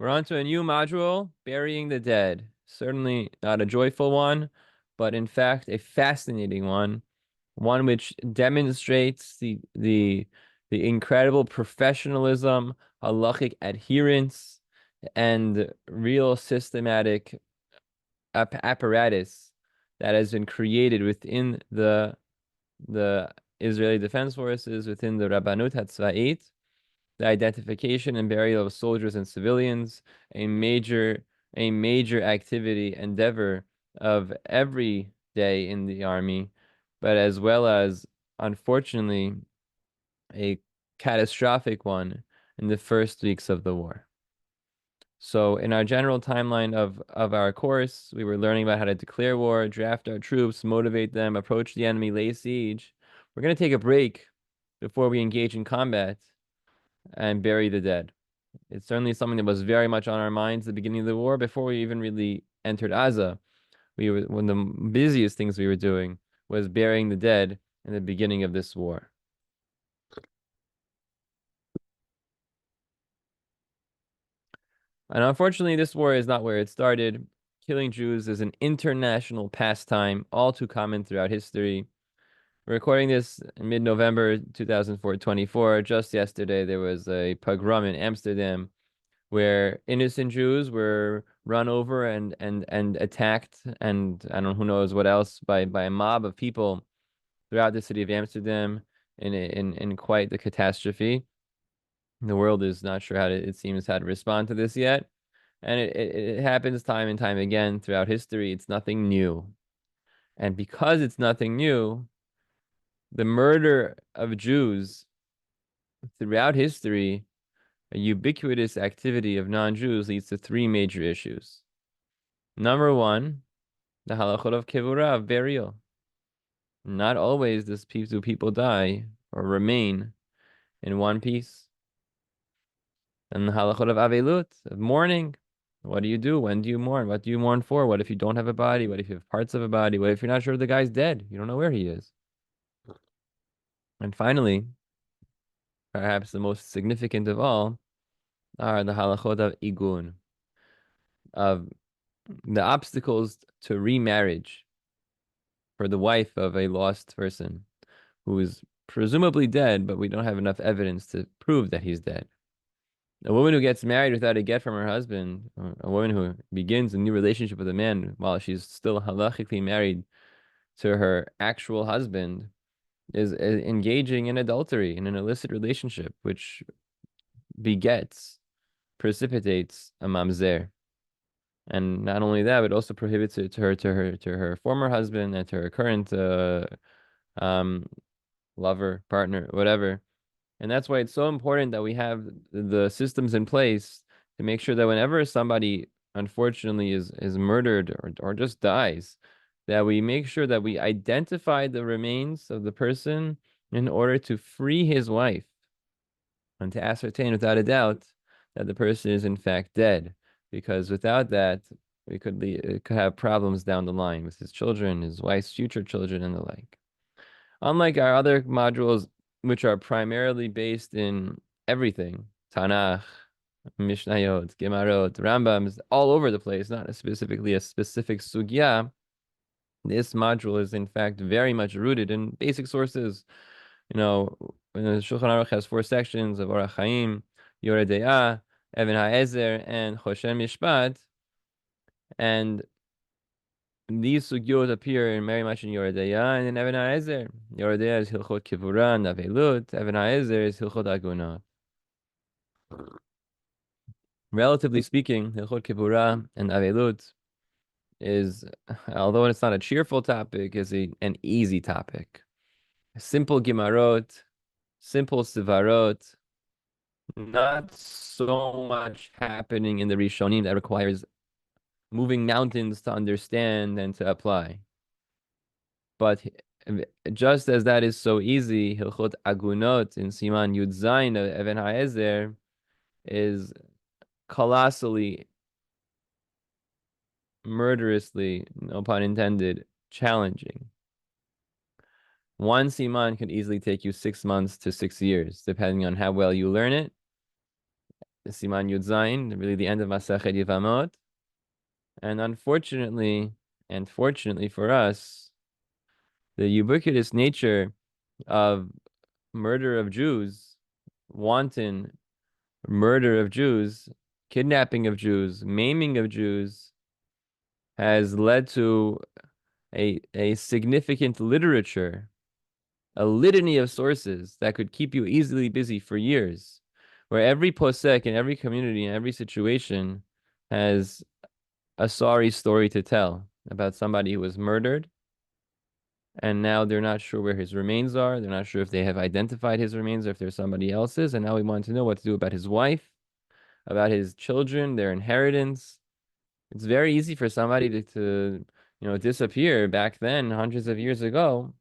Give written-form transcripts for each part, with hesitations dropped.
We're on to a new module, burying the dead. Certainly not a joyful one, but in fact a fascinating one which demonstrates the incredible professionalism, halachic adherence, and real systematic apparatus that has been created within the Israeli Defense Forces, within the Rabbanut HaTzva'it, the identification and burial of soldiers and civilians, a major a major activity endeavor of every day in the army, but as well as, unfortunately, a catastrophic one in the first weeks of the war. So in our general timeline of our course, we were learning about how to declare war, draft our troops, motivate them, approach the enemy, lay siege. We're going to take a break before we engage in combat and bury the dead. It's certainly something that was very much on our minds at the beginning of the war. Before we even really entered Gaza, one of the busiest things we were doing was burying the dead in the beginning of this war. And unfortunately, this war is not where it started. Killing Jews is an international pastime, all too common throughout history. We're recording this in mid-November 2024. Just yesterday, there was a pogrom in Amsterdam where innocent Jews were run over and attacked, and I don't know who knows what else, by a mob of people throughout the city of Amsterdam in quite the catastrophe. The world is not sure it seems, how to respond to this yet. And it happens time and time again throughout history. It's nothing new. And because it's nothing new, the murder of Jews throughout history, a ubiquitous activity of non-Jews, leads to three major issues. Number one, the halachot of kevurah, of burial. Not always do people die or remain in one piece. And the halachot of avelut, of mourning. What do you do? When do you mourn? What do you mourn for? What if you don't have a body? What if you have parts of a body? What if you're not sure the guy's dead? You don't know where he is. And finally, perhaps the most significant of all, are the halachot of igun, of the obstacles to remarriage for the wife of a lost person who is presumably dead, but we don't have enough evidence to prove that he's dead. A woman who gets married without a get from her husband, or a woman who begins a new relationship with a man while she's still halachically married to her actual husband, is engaging in adultery, in an illicit relationship, which precipitates a mamzer. And not only that, but also prohibits it to her former husband and to her current um lover, partner, whatever. And that's why it's so important that we have the systems in place to make sure that whenever somebody unfortunately is murdered or just dies, that we make sure that we identify the remains of the person in order to free his wife and to ascertain without a doubt that the person is in fact dead. Because without that, we could have problems down the line with his children, his wife's future children, and the like. Unlike our other modules, which are primarily based in everything, Tanakh, Mishnayot, Gemarot, Rambams, all over the place, not specifically a specific sugya, this module is in fact very much rooted in basic sources. You know, the Shulchan Aruch has 4 sections of Orach Chaim, Yoreh De'ah, Even HaEzer, and Choshen Mishpat, and these sugyot appear very much in Yoreh De'ah and in Even HaEzer. Yoreh De'ah is Hilchot Kivurah and Avelut. Even HaEzer is Hilchot Agunot. Relatively speaking, Hilchot Kivurah and Avelut is, although it's not a cheerful topic, is an easy topic. Simple Gimarot, simple Sivarot, not so much happening in the Rishonim that requires moving mountains to understand and to apply. But just as that is so easy, Hilchot Agunot in Siman Yud Zayin of Even HaEzer is colossally, murderously, no pun intended, challenging. One Siman could easily take you 6 months to 6 years, depending on how well you learn it. Siman Yud Zayin, really the end of Masechet Yevamot. And fortunately for us, the ubiquitous nature of murder of Jews, wanton murder of Jews, kidnapping of Jews, maiming of Jews, has led to a significant literature, a litany of sources that could keep you easily busy for years, where every posek in every community, in every situation, has a sorry story to tell about somebody who was murdered, and now they're not sure where his remains are. They're not sure if they have identified his remains or if there's somebody else's, and now we want to know what to do about his wife, about his children, their inheritance. It's very easy for somebody to disappear back then, hundreds of years ago.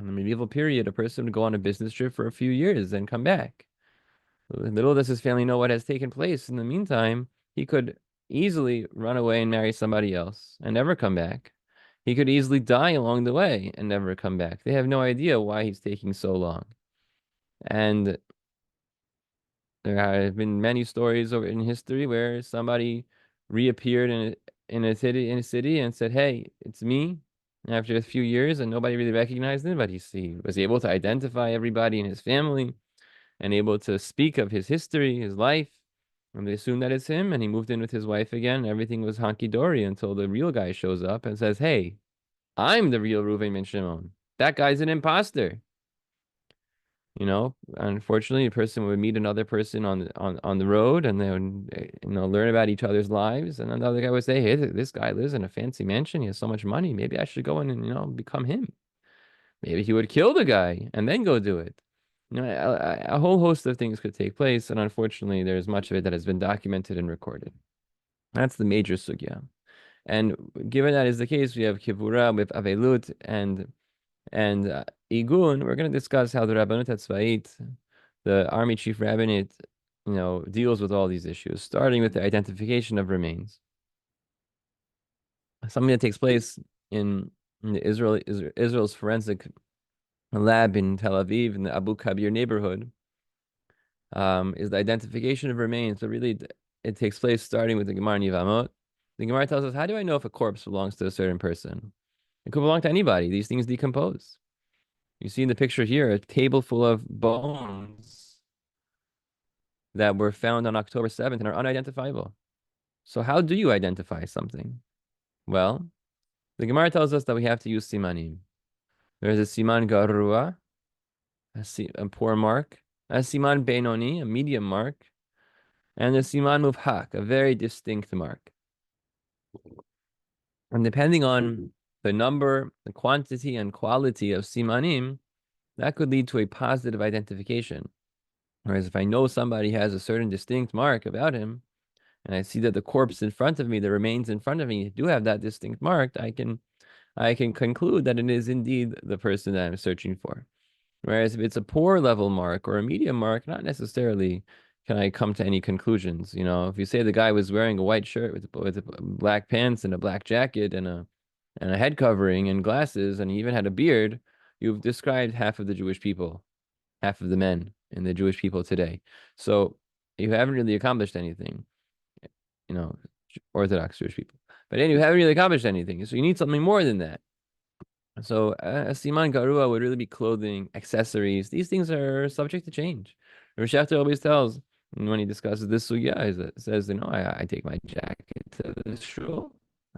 In the medieval period, a person would go on a business trip for a few years and come back. Little does his family know what has taken place. In the meantime, he could easily run away and marry somebody else and never come back. He could easily die along the way and never come back. They have no idea why he's taking so long. And there have been many stories over in history where somebody reappeared in a city and said, "Hey, it's me." After a few years, and nobody really recognized him, but he was able to identify everybody in his family and able to speak of his history, his life, and they assume that it's him. And he moved in with his wife again. Everything was honky dory until the real guy shows up and says, "Hey, I'm the real Reuven ben Shimon. That guy's an imposter." Unfortunately, a person would meet another person on the road, and they would learn about each other's lives. And another guy would say, "Hey, this guy lives in a fancy mansion. He has so much money. Maybe I should go in and become him." Maybe he would kill the guy and then go do it. A whole host of things could take place, and unfortunately, there's much of it that has been documented and recorded. That's the major sugya. And given that is the case, we have kivura with avelut and igun. We're going to discuss how the Rabbanut HaTzva'it, the Army Chief Rabbinate, deals with all these issues, starting with the identification of remains. Something that takes place in Israel's forensic lab in Tel Aviv, in the Abu Kabir neighborhood, is the identification of remains. But really, it takes place starting with the Gemara Nivamot. The Gemara tells us, how do I know if a corpse belongs to a certain person? It could belong to anybody. These things decompose. You see in the picture here, a table full of bones that were found on October 7th and are unidentifiable. So how do you identify something? Well, the Gemara tells us that we have to use simanim. There is a siman garua, a poor mark, a siman benoni, a medium mark, and a siman mufhak, a very distinct mark. And depending on the number, the quantity, and quality of simanim, that could lead to a positive identification. Whereas if I know somebody has a certain distinct mark about him, and I see that the corpse in front of me, the remains in front of me, do have that distinct mark, I can conclude that it is indeed the person that I'm searching for. Whereas if it's a poor level mark or a medium mark, not necessarily can I come to any conclusions. If you say the guy was wearing a white shirt with black pants and a black jacket and a head covering and glasses, and he even had a beard, you've described half of the Jewish people, half of the men in the Jewish people today. So you haven't really accomplished anything, Orthodox Jewish people. But anyway, you haven't really accomplished anything. So you need something more than that. So a siman garua would really be clothing, accessories. These things are subject to change. Rav Shechter always tells, when he discusses this sugya, says, I take my jacket to the shul,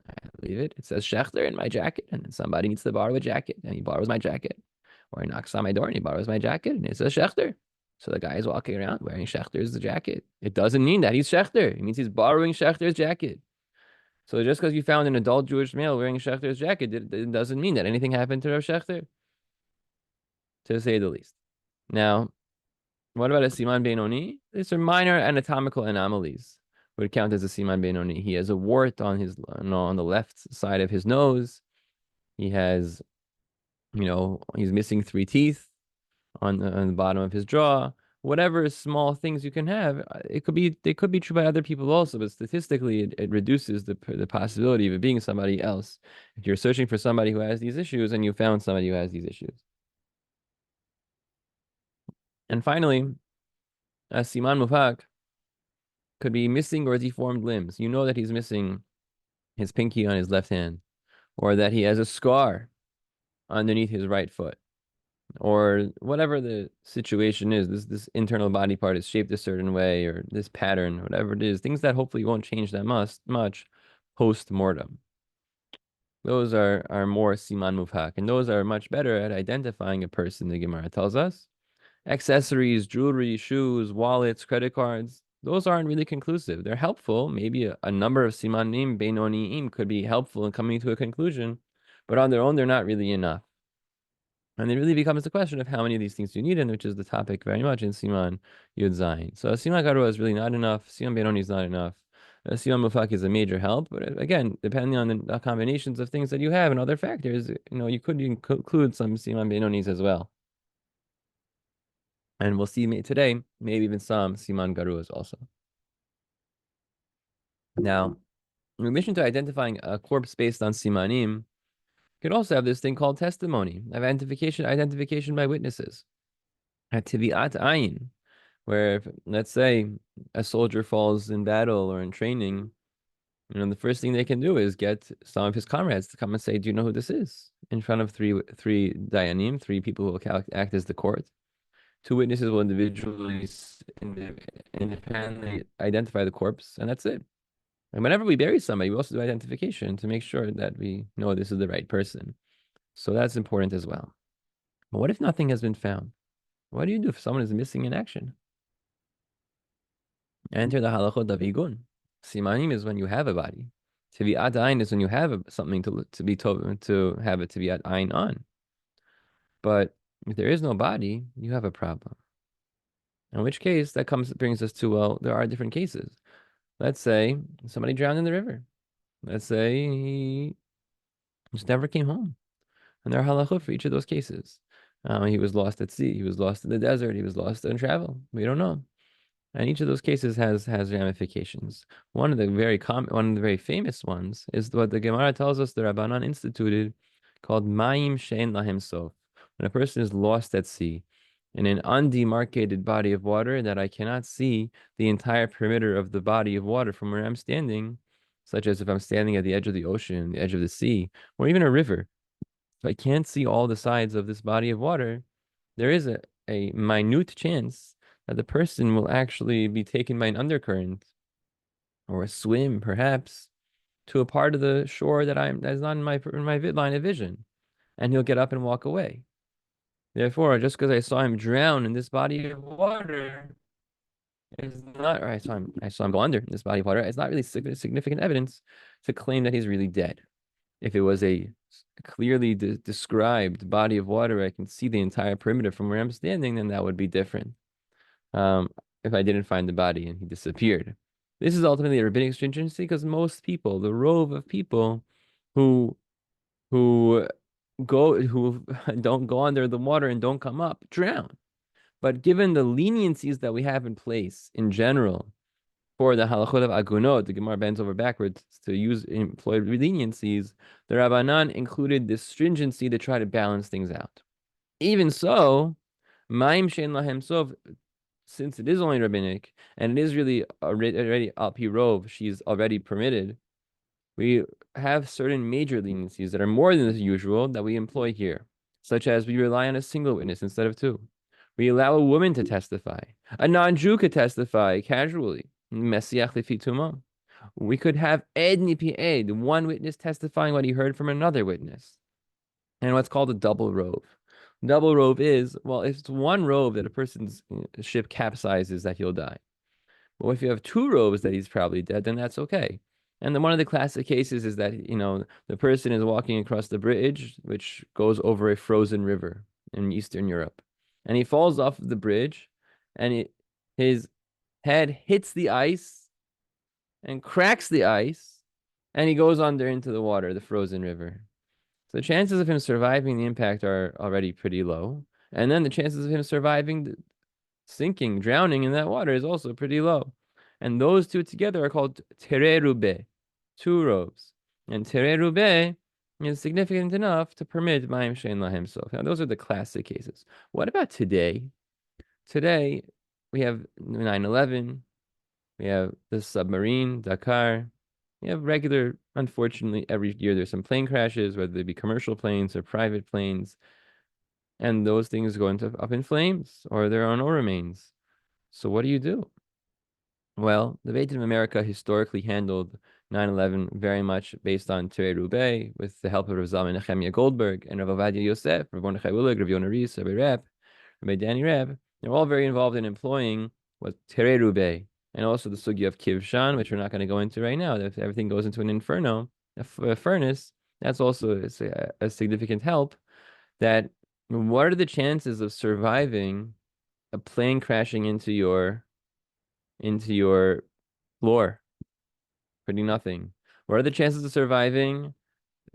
I leave it. It says Shechter in my jacket, and then somebody needs to borrow a jacket, and he borrows my jacket. Or he knocks on my door and he borrows my jacket, and it says Shechter. So the guy is walking around wearing Schechter's jacket. It doesn't mean that he's Shechter. It means he's borrowing Schechter's jacket. So just because you found an adult Jewish male wearing Schechter's jacket, it doesn't mean that anything happened to Rav Shechter, to say the least. Now, what about a siman benoni? These are minor anatomical anomalies. Would count as a siman benoni. He has a wart on the left side of his nose. He has, he's missing 3 teeth on the bottom of his jaw. Whatever small things you can have, they could be true by other people also, but statistically, it reduces the possibility of it being somebody else. If you're searching for somebody who has these issues and you found somebody who has these issues. And finally, a siman mufak Could be missing or deformed limbs. You know that he's missing his pinky on his left hand, or that he has a scar underneath his right foot, or whatever the situation is. This internal body part is shaped a certain way, or this pattern, whatever it is, things that hopefully won't change that much post-mortem. Those are more siman mufhak, and those are much better at identifying a person, the Gemara tells us. Accessories, jewelry, shoes, wallets, credit cards, those aren't really conclusive. They're helpful. Maybe a number of simanim, beinoniim could be helpful in coming to a conclusion, but on their own, they're not really enough. And it really becomes the question of how many of these things do you need, and which is the topic very much in Siman Yud Zayin. So Siman Garua is really not enough. Siman Benoni is not enough. Siman Mufak is a major help, but again, depending on the combinations of things that you have and other factors, you could include some Siman Benonis as well. And we'll see today, maybe even some Siman Garuas also. Now, in addition to identifying a corpse based on Simanim, you could also have this thing called testimony, identification by witnesses. At Tiviat Ayin, where if, let's say a soldier falls in battle or in training, the first thing they can do is get some of his comrades to come and say, "Do you know who this is?" In front of three dayanim, three people who will act as the court. Two witnesses will individually, independently identify the corpse, and that's it. And whenever we bury somebody, we also do identification to make sure that we know this is the right person. So that's important as well. But what if nothing has been found? What do you do if someone is missing in action? Enter the halachot of igun. Simanim is when you have a body. Tiviat ayin is when you have something to be told to have a tiviat ayin on. But if there is no body, you have a problem. In which case, that brings us to, well, there are different cases. Let's say somebody drowned in the river. Let's say he just never came home. And there are halachot for each of those cases. He was lost at sea. He was lost in the desert. He was lost in travel. We don't know. And each of those cases has ramifications. One of the very famous ones is what the Gemara tells us the Rabbanan instituted, called Mayim Shein Lahem Sof. When a person is lost at sea, in an undemarcated body of water that I cannot see the entire perimeter of the body of water from where I'm standing, such as if I'm standing at the edge of the ocean, the edge of the sea, or even a river. If I can't see all the sides of this body of water, there is a minute chance that the person will actually be taken by an undercurrent or a swim, perhaps, to a part of the shore that's not in my line of vision, and he'll get up and walk away. Therefore, just because I saw him drown in this body of water is not, or I saw him go under in this body of water. It's not really significant evidence to claim that he's really dead. If it was a clearly described body of water, I can see the entire perimeter from where I'm standing, then that would be different. If I didn't find the body and he disappeared. This is ultimately a rabbinic stringency because most people, the rove of people who don't go under the water and don't come up, drown. But given the leniencies that we have in place in general for the halachot of agunot, the Gemara bends over backwards to employ leniencies, the Rabbanan included this stringency to try to balance things out. Even so, Ma'im Shein Lahem Sof, since it is only rabbinic and it is really already al pi rov, she's already permitted, we have certain major leniencies that are more than the usual that we employ here, such as we rely on a single witness instead of two. We allow a woman to testify. A non-Jew could testify casually. Mesiach lefi tuma. We could have ed nipi ed, one witness testifying what he heard from another witness. And what's called a double rove. Double rove is, well, if it's one rove that a person's ship capsizes, that he'll die. But if you have two roves that he's probably dead, then that's okay. And then one of the classic cases is that, the person is walking across the bridge, which goes over a frozen river in Eastern Europe. And he falls off the bridge, and his head hits the ice and cracks the ice, and he goes under into the water, the frozen river. So the chances of him surviving the impact are already pretty low. And then the chances of him surviving sinking, drowning in that water is also pretty low. And those two together are called tererube, two robes. And tererube is significant enough to permit Ma'im Shein Lahem Sof. Now, those are the classic cases. What about today? Today, we have 9/11. We have the submarine, Dakar. We have regular, unfortunately, every year there's some plane crashes, whether they be commercial planes or private planes, and those things go up in flames or there are no remains. So what do you do? Well, the Beit of America historically handled 9/11 very much based on Terei Rubei, with the help of Rav Zalman Nechemia Goldberg and Rav Ovadia Yosef, Rav Mordechai Halperin, Rav Neriah Gutel, Rabbi Reb, Rabbi Danny Reb. They're all very involved in employing what Terei Rubei, and also the sugi of Kivshan, which we're not going to go into right now. If everything goes into an inferno, a furnace, that's also a significant help. That what are the chances of surviving a plane crashing into your floor? Pretty nothing. What are the chances of surviving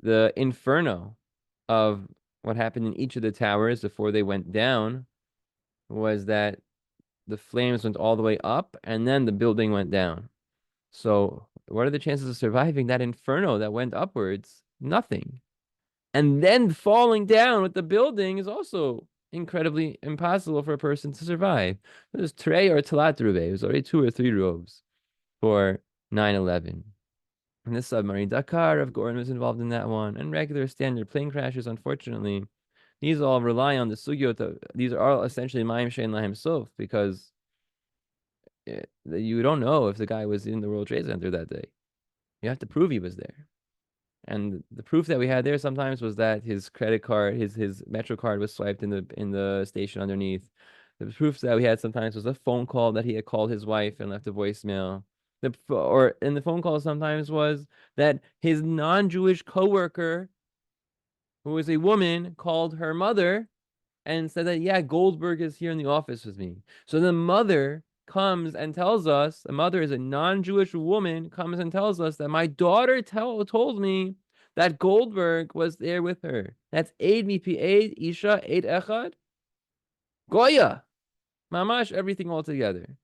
the inferno of what happened in each of the towers before they went down? Was that the flames went all the way up and then the building went down. So what are the chances of surviving that inferno that went upwards? Nothing. And then falling down with the building is also incredibly impossible for a person to survive. It was Trey or Talat Rube. It was already 2 or 3 robes for 9/11. And this submarine, Dakar, Rav Goren was involved in that one. And regular standard plane crashes, unfortunately, these all rely on the sugyot. These are all essentially Mayim Shein Lahem Sof, because you don't know if the guy was in the World Trade Center that day. You have to prove he was there. And the proof that we had there sometimes was that his credit card, his Metro card was swiped in the station underneath. The proof that we had sometimes was a phone call that he had called his wife and left a voicemail. Or in the phone call sometimes was that his non-Jewish coworker, who was a woman, called her mother and said that, yeah, Goldberg is here in the office with me. So the mother comes and tells us, the mother is a non-Jewish woman, comes and tells us that my daughter told me that Goldberg was there with her. That's Eid Mipi Eid, Isha, Eid Echad, Goya. Mamash, everything all together.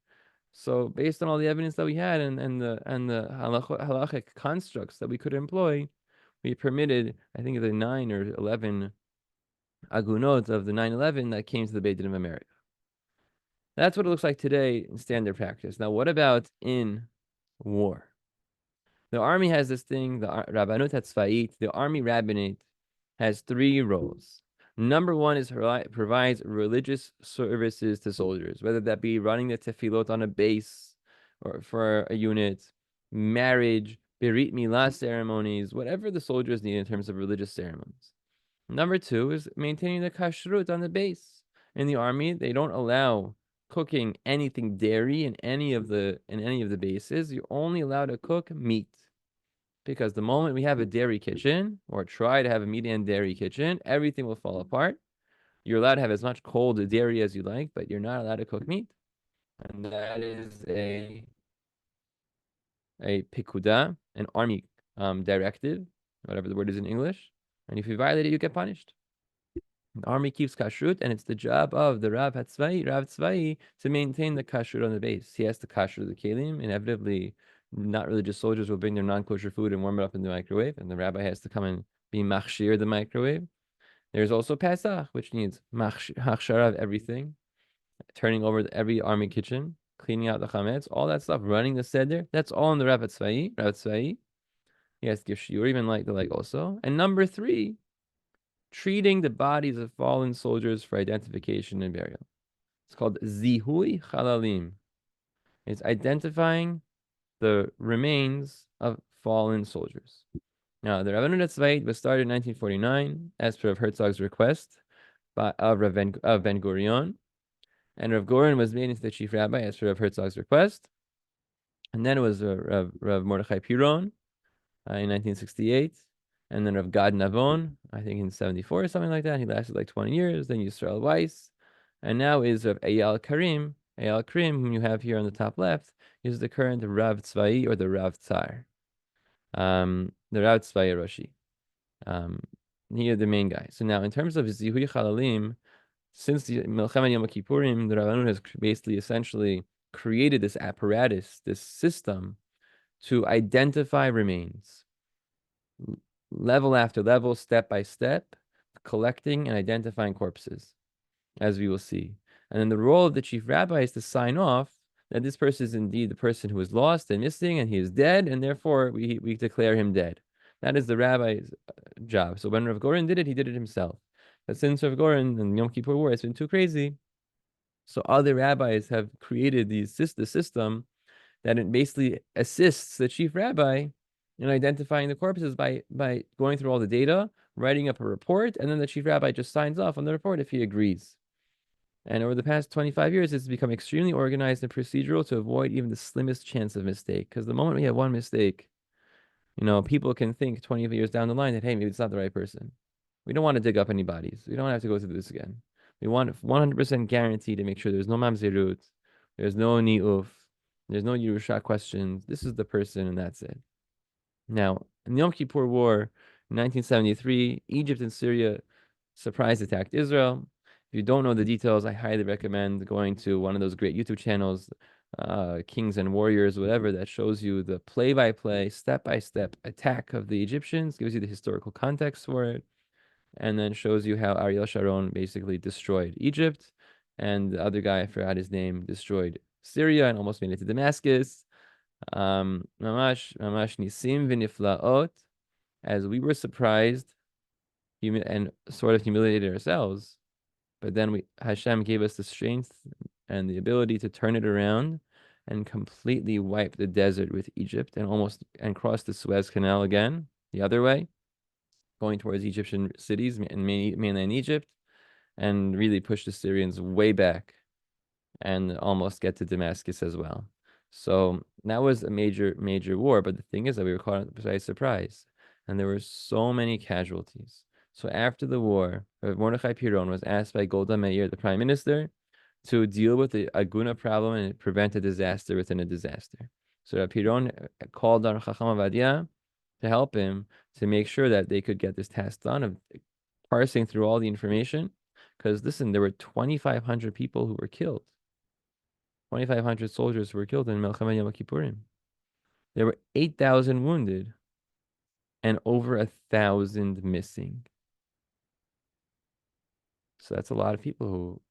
So based on all the evidence that we had and the halachic constructs that we could employ, we permitted, I think, the 9 or 11 agunot of the 9/11 that came to the Beit Din of America. That's what it looks like today in standard practice. Now, what about in war? The army has this thing, the Rabbanut HaTzva'it, the army rabbinate has 3 roles. Number 1 is provides religious services to soldiers, whether that be running the tefillot on a base or for a unit, marriage, berit milah ceremonies, whatever the soldiers need in terms of religious ceremonies. Number 2 is maintaining the kashrut on the base. In the army, they don't allow cooking anything dairy in any of the bases. You're only allowed to cook meat. Because the moment we have a dairy kitchen, or try to have a meat and dairy kitchen, everything will fall apart. You're allowed to have as much cold dairy as you like, but you're not allowed to cook meat. And that is a pikuda, an army directive, whatever the word is in English. And if you violate it, you get punished. The army keeps kashrut, and it's the job of the Rav Tzvai, to maintain the kashrut on the base. He has to kashrut the kelim. Inevitably, not religious soldiers will bring their non-kosher food and warm it up in the microwave, and the rabbi has to come and be machshir the microwave. There's also Pesach, which needs hachshara of everything, turning over every army kitchen, cleaning out the chametz, all that stuff, running the seder. That's all in the Rav Tzvai. He has to give shiur, even like the also. And number 3, treating the bodies of fallen soldiers for identification and burial. It's called Zihui Chalalim. It's identifying the remains of fallen soldiers. Now, the Rabbanut HaTzva'it was started in 1949 as per Rav Herzog's request of Ben Gurion. And Rav Goren was made into the chief rabbi as per Rav Herzog's request. And then it was Rav Mordechai Piron in 1968. And then Rav Gad Navon, I think in 74 or something like that. He lasted like 20 years. Then Yisrael Weiss. And now is Rav Eyal Krim, whom you have here on the top left, is the current Rav Tzvai or the Rav Tsar. The Rav Tzvai Roshi. He is the main guy. So now in terms of Zihui Chalalim, since the Milchemet Yom Kippurim, the Rabbanut has basically essentially created this apparatus, this system to identify remains. Level after level, step by step, collecting and identifying corpses, as we will see. And then the role of the chief rabbi is to sign off that this person is indeed the person who is lost and missing, and he is dead, and therefore we declare him dead. That is the rabbi's job. So when Rav Goren did it, he did it himself. But since Rav Goren and Yom Kippur War has been too crazy, so other rabbis have created the system that it basically assists the chief rabbi in identifying the corpses by going through all the data, writing up a report, and then the chief rabbi just signs off on the report if he agrees. And over the past 25 years, it's become extremely organized and procedural to avoid even the slimmest chance of mistake. Because the moment we have one mistake, people can think 20 years down the line that, hey, maybe it's not the right person. We don't want to dig up any bodies. We don't want to have to go through this again. We want 100% guarantee to make sure there's no mamzerut, there's no ni'uf, there's no Yerusha questions. This is the person, and that's it. Now, in the Yom Kippur War in 1973, Egypt and Syria surprise attacked Israel. If you don't know the details, I highly recommend going to one of those great YouTube channels, Kings and Warriors, whatever, that shows you the play-by-play, step-by-step attack of the Egyptians, gives you the historical context for it, and then shows you how Ariel Sharon basically destroyed Egypt, and the other guy, I forgot his name, destroyed Syria and almost made it to Damascus. Mamash nisim v'niflaot, as we were surprised and sort of humiliated ourselves, but then Hashem gave us the strength and the ability to turn it around and completely wipe the desert with Egypt and cross the Suez Canal again the other way, going towards Egyptian cities in mainland Egypt, and really push the Syrians way back and almost get to Damascus as well. So that was a major, major war. But the thing is that we were caught by surprise, and there were so many casualties. So after the war, Mordechai Piron was asked by Golda Meir, the prime minister, to deal with the Aguna problem and prevent a disaster within a disaster. So Piron called on Chacham Ovadia to help him to make sure that they could get this task done of parsing through all the information. Because listen, there were 2,500 people who were killed. 2,500 soldiers who were killed in Melchama Yom Kippurim. There were 8,000 wounded and over 1,000 missing. So that's a lot of people who,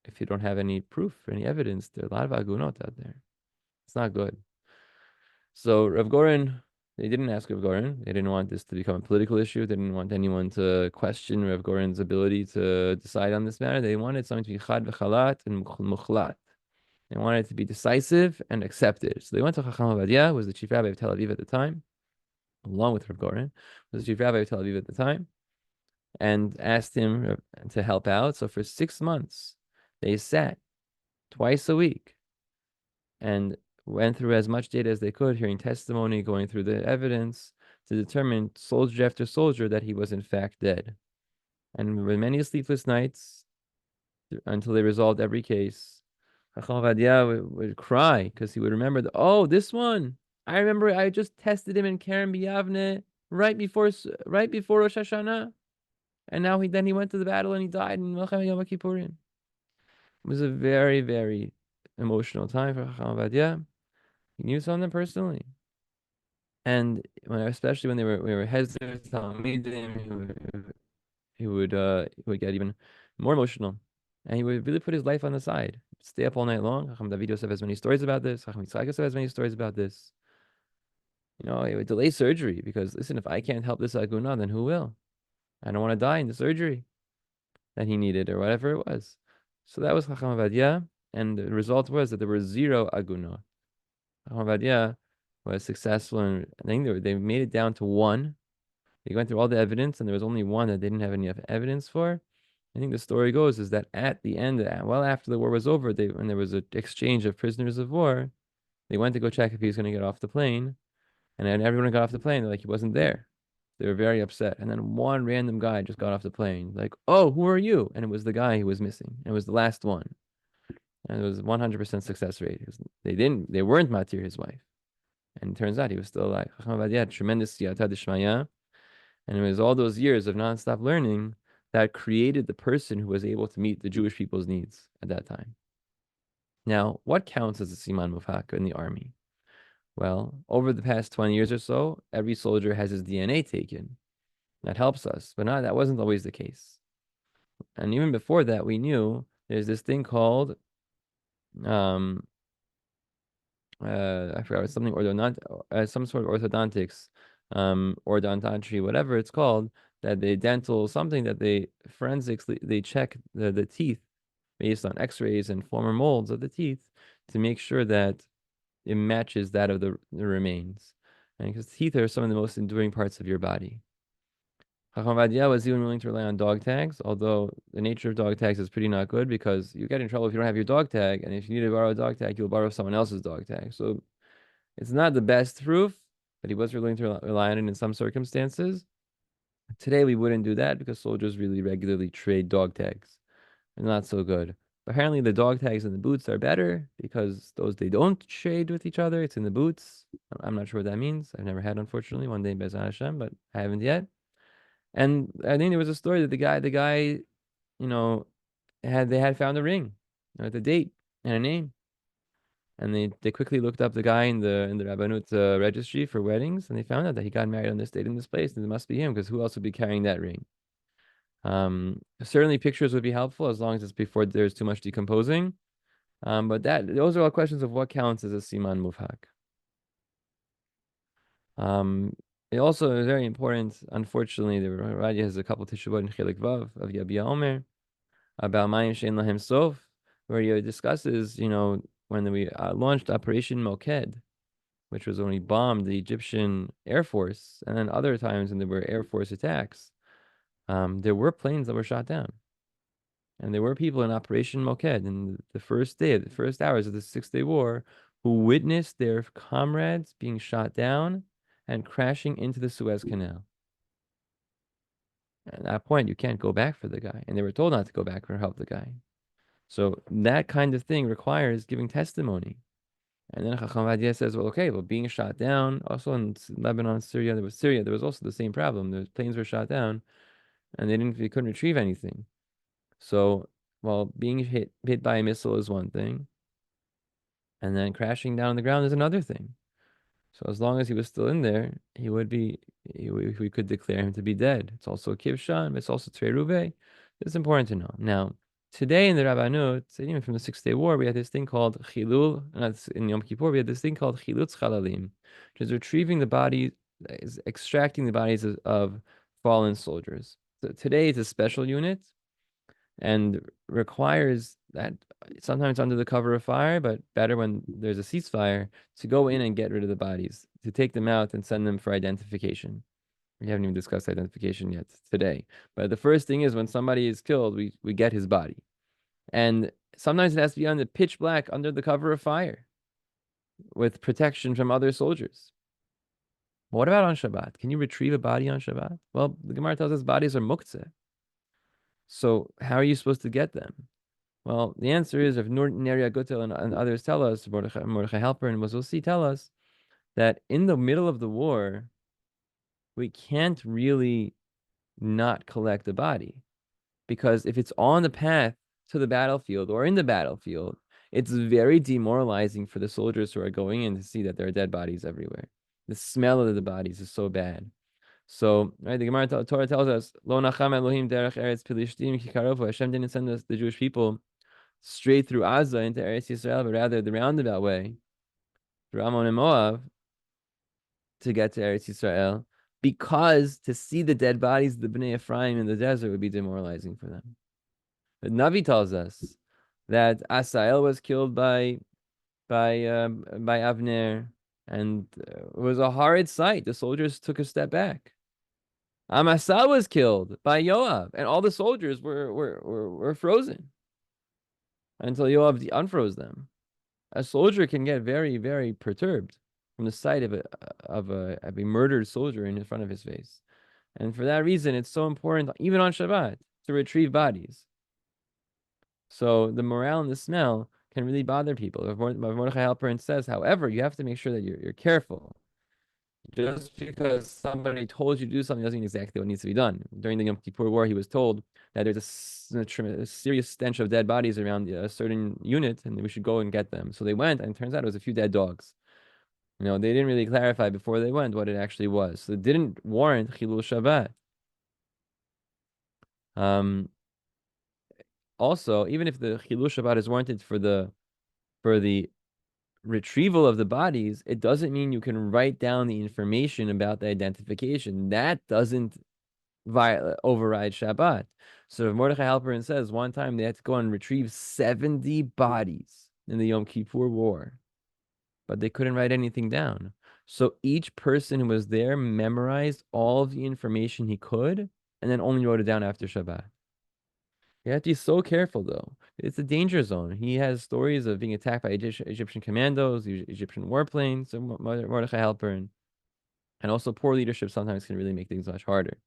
if you don't have any proof or any evidence, there are a lot of agunot out there. It's not good. So Rav Goren, they didn't ask Rav Goren. They didn't want this to become a political issue. They didn't want anyone to question Rav Goren's ability to decide on this matter. They wanted something to be chad v'chalat and muchlat. They wanted it to be decisive and accepted. So they went to Chacham Ovadia, who was the chief rabbi of Tel Aviv at the time, along with Rav Goren, was the chief rabbi of Tel Aviv at the time, and asked him to help out. So for 6 months, they sat twice a week and went through as much data as they could, hearing testimony, going through the evidence to determine soldier after soldier that he was in fact dead. And with many sleepless nights until they resolved every case, Chacham Ovadia would cry because he would remember, this one. I remember I just tested him in Kerem B'Yavne right before Rosh Hashanah. And now he went to the battle and he died in Melchama Yom Kippurim. It was a very, very emotional time for Chacham Ovadia. He knew some of them personally. And especially when we were hesitant, he would get even more emotional. And he would really put his life on the side. Stay up all night long. Chacham David Yosef has many stories about this. Chacham Yitzchak Yosef has many stories about this. He would delay surgery because, listen, if I can't help this aguna, then who will? I don't want to die in the surgery that he needed or whatever it was. So that was Chacham Ovadia, and the result was that there were 0 agunot. Chacham Ovadia was successful, and I think they made it down to 1. They went through all the evidence, and there was only 1 that they didn't have any evidence for. I think the story goes is that at the end, well after the war was over, when there was an exchange of prisoners of war, they went to go check if he was going to get off the plane, and then everyone got off the plane. They're like, he wasn't there. They were very upset. And then one random guy just got off the plane, like, oh, who are you? And it was the guy who was missing. It was the last one. And it was 100% success rate. They weren't matir his wife. And it turns out he was still alive. Chacham Ovadia had tremendous siyata d'shmaya. And it was all those years of nonstop learning that created the person who was able to meet the Jewish people's needs at that time. Now, what counts as a siman mufak in the army? Well, over the past 20 years or so, every soldier has his DNA taken. That helps us, but that wasn't always the case. And even before that, we knew there's this thing called I forgot, it's something orthodont, some sort of orthodontics, orthodontry, whatever it's called, that they dental something that they forensics they check the teeth based on X-rays and former molds of the teeth to make sure that it matches that of the remains, and because teeth are some of the most enduring parts of your body. Rav Ovadia was even willing to rely on dog tags, although the nature of dog tags is pretty not good because you get in trouble if you don't have your dog tag, and if you need to borrow a dog tag, you'll borrow someone else's dog tag. So it's not the best proof, but he was willing to rely on it in some circumstances. Today we wouldn't do that because soldiers really regularly trade dog tags. They're not so good. Apparently the dog tags in the boots are better because those they don't trade with each other. It's in the boots. I'm not sure what that means. I've never had, unfortunately, one day Be'ezrat Hashem, but I haven't yet. And I think there was a story that the guy, you know, they had found a ring, with a date and a name, and they quickly looked up the guy in the Rabbanut registry for weddings, and they found out that he got married on this date in this place, and it must be him because who else would be carrying that ring? Certainly pictures would be helpful as long as it's before there's too much decomposing. But those are all questions of what counts as a siman muvhak. It also is very important. Unfortunately, the Rav has a couple teshuvot in Chelik Vav of Yabia Omer about Mayim Shein Lahem Sof, where he discusses, when we launched Operation Moked, which was when we bombed the Egyptian Air Force, and then other times when there were Air Force attacks, there were planes that were shot down. And there were people in Operation Moked in the first day, the first hours of the 6-Day War, who witnessed their comrades being shot down and crashing into the Suez Canal. At that point, you can't go back for the guy. And they were told not to go back or help the guy. So that kind of thing requires giving testimony. And then Chacham Vadia says, well, okay, being shot down, also in Lebanon, Syria, there was also the same problem. The planes were shot down and they couldn't retrieve anything. So, well, being hit by a missile is one thing, and then crashing down on the ground is another thing. So as long as he was still in there, we could declare him to be dead. It's also kivshan, but it's also treiruve. It's important to know. Now, today in the Rabbanut, even from the 6-Day War, we had this thing called chilul, and in Yom Kippur, we had this thing called chilutz chalalim, which is retrieving the bodies, is extracting the bodies of fallen soldiers. So today it's a special unit and requires that sometimes under the cover of fire, but better when there's a ceasefire, to go in and get rid of the bodies, to take them out and send them for identification. We haven't even discussed identification yet today. But the first thing is when somebody is killed, we get his body. And sometimes it has to be on the pitch black under the cover of fire with protection from other soldiers. What about on Shabbat? Can you retrieve a body on Shabbat? Well, the Gemara tells us bodies are muktzeh. So how are you supposed to get them? Well, the answer is, if Rav Neriah Gutel and others tell us, Mordechai Halperin and Moshe tell us, that in the middle of the war, we can't really not collect a body. Because if it's on the path to the battlefield or in the battlefield, it's very demoralizing for the soldiers who are going in to see that there are dead bodies everywhere. The smell of the bodies is so bad. So, right, the Gemara Torah tells us, Lo nacham Elohim derech eretz Pilishtim ki karovu. Hashem didn't send us, the Jewish people, straight through Gaza into Eretz Yisrael, but rather the roundabout way, through Ammon and Moab, to get to Eretz Yisrael, because to see the dead bodies of the Bnei Ephraim in the desert would be demoralizing for them. But Navi tells us that Asael was killed by Avner, and it was a horrid sight. The soldiers took a step back. Amasa was killed by Yoav, and all the soldiers were frozen until Yoav unfroze them. A soldier can get very, very perturbed from the sight of a murdered soldier in front of his face. And for that reason, it's so important, even on Shabbat, to retrieve bodies. So the morale and the smell can really bother people. Mordechai Halperin says, however, you have to make sure that you're careful. Just because somebody told you to do something doesn't mean exactly what needs to be done. During the Yom Kippur War, he was told that there's a serious stench of dead bodies around a certain unit, and we should go and get them. So they went, and it turns out it was a few dead dogs. They didn't really clarify before they went what it actually was. So it didn't warrant Chilul Shabbat. Also, even if the Chilul Shabbat is warranted for the retrieval of the bodies, it doesn't mean you can write down the information about the identification. That doesn't override Shabbat. So Mordechai Halperin says one time they had to go and retrieve 70 bodies in the Yom Kippur War, but they couldn't write anything down. So each person who was there memorized all of the information he could and then only wrote it down after Shabbat. You have to be so careful, though. It's a danger zone. He has stories of being attacked by Egyptian commandos, Egyptian warplanes, so Mordechai Halperin. And also poor leadership sometimes can really make things much harder.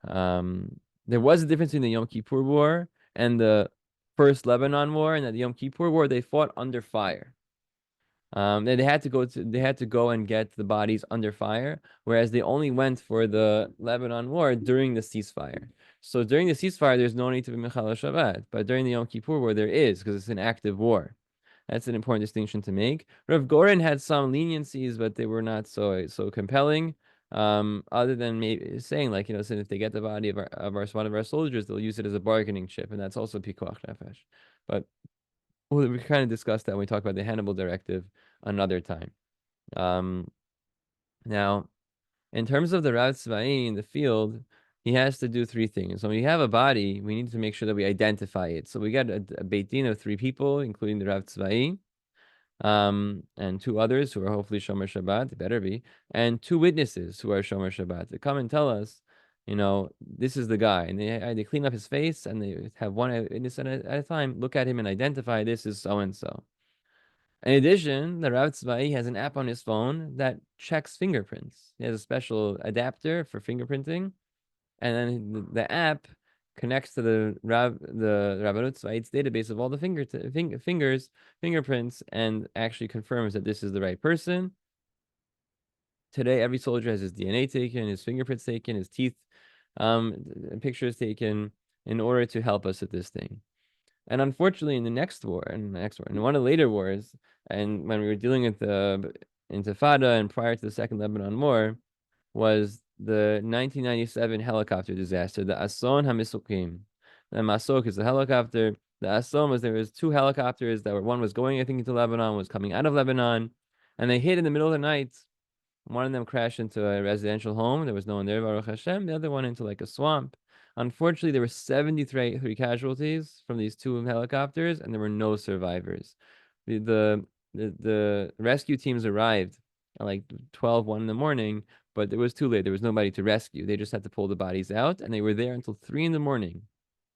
There was a difference between the Yom Kippur War and the First Lebanon War, and that the Yom Kippur War, they fought under fire. They had to go and get the bodies under fire, whereas they only went for the Lebanon War during the ceasefire. So during the ceasefire, there's no need to be Mechal Shabbat, but during the Yom Kippur War, there is, because it's an active war. That's an important distinction to make. Rav Goren had some leniencies, but they were not so compelling. Other than maybe saying, like, so if they get the body of one of our soldiers, they'll use it as a bargaining chip, and that's also pikuach nefesh. But we kind of discussed that when we talked about the Hannibal Directive another time. Now, in terms of the Rav Tzva'it in the field, he has to do three things. So when we have a body, we need to make sure that we identify it. So we got a Beit Din of 3 people, including the Rav Tzva'it, and 2 others who are hopefully Shomer Shabbat, they better be, and 2 witnesses who are Shomer Shabbat to come and tell us, this is the guy. And they clean up his face, and they have one witness at a time look at him and identify this is so-and-so. In addition, the Rav Tzva'it has an app on his phone that checks fingerprints. He has a special adapter for fingerprinting, and then the app connects to the Rabbanut HaTzva'it's database of all the fingerprints, and actually confirms that this is the right person. Today, every soldier has his DNA taken, his fingerprints taken, his teeth pictures taken, in order to help us with this thing. And unfortunately, in one of the later wars, and when we were dealing with the Intifada and prior to the Second Lebanon War, was the 1997 helicopter disaster, the Ason HaMisukim. The Masok is the helicopter. The Ason was there was 2 helicopters that one was going, I think, into Lebanon, was coming out of Lebanon, and they hit in the middle of the night. One of them crashed into a residential home. There was no one there, Baruch Hashem. The other one into like a swamp. Unfortunately, there were 73 casualties from these 2 helicopters, and there were no survivors. The rescue teams arrived at like 1 in the morning, but it was too late. There was nobody to rescue. They just had to pull the bodies out, and they were there until 3 in the morning,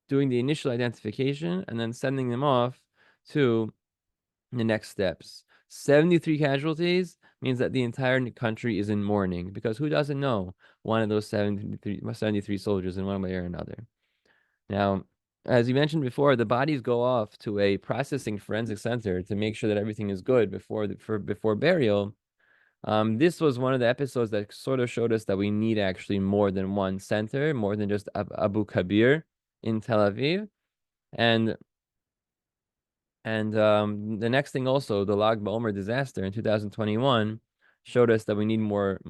doing the initial identification and then sending them off to the next steps. 73 casualties means that the entire country is in mourning, because who doesn't know one of those 73 soldiers in one way or another? Now, as you mentioned before, the bodies go off to a processing forensic center to make sure that everything is good before burial. This was one of the episodes that sort of showed us that we need actually more than one center, more than just Abu Kabir in Tel Aviv. And the next thing also, the Lag BaOmer disaster in 2021 showed us that we need more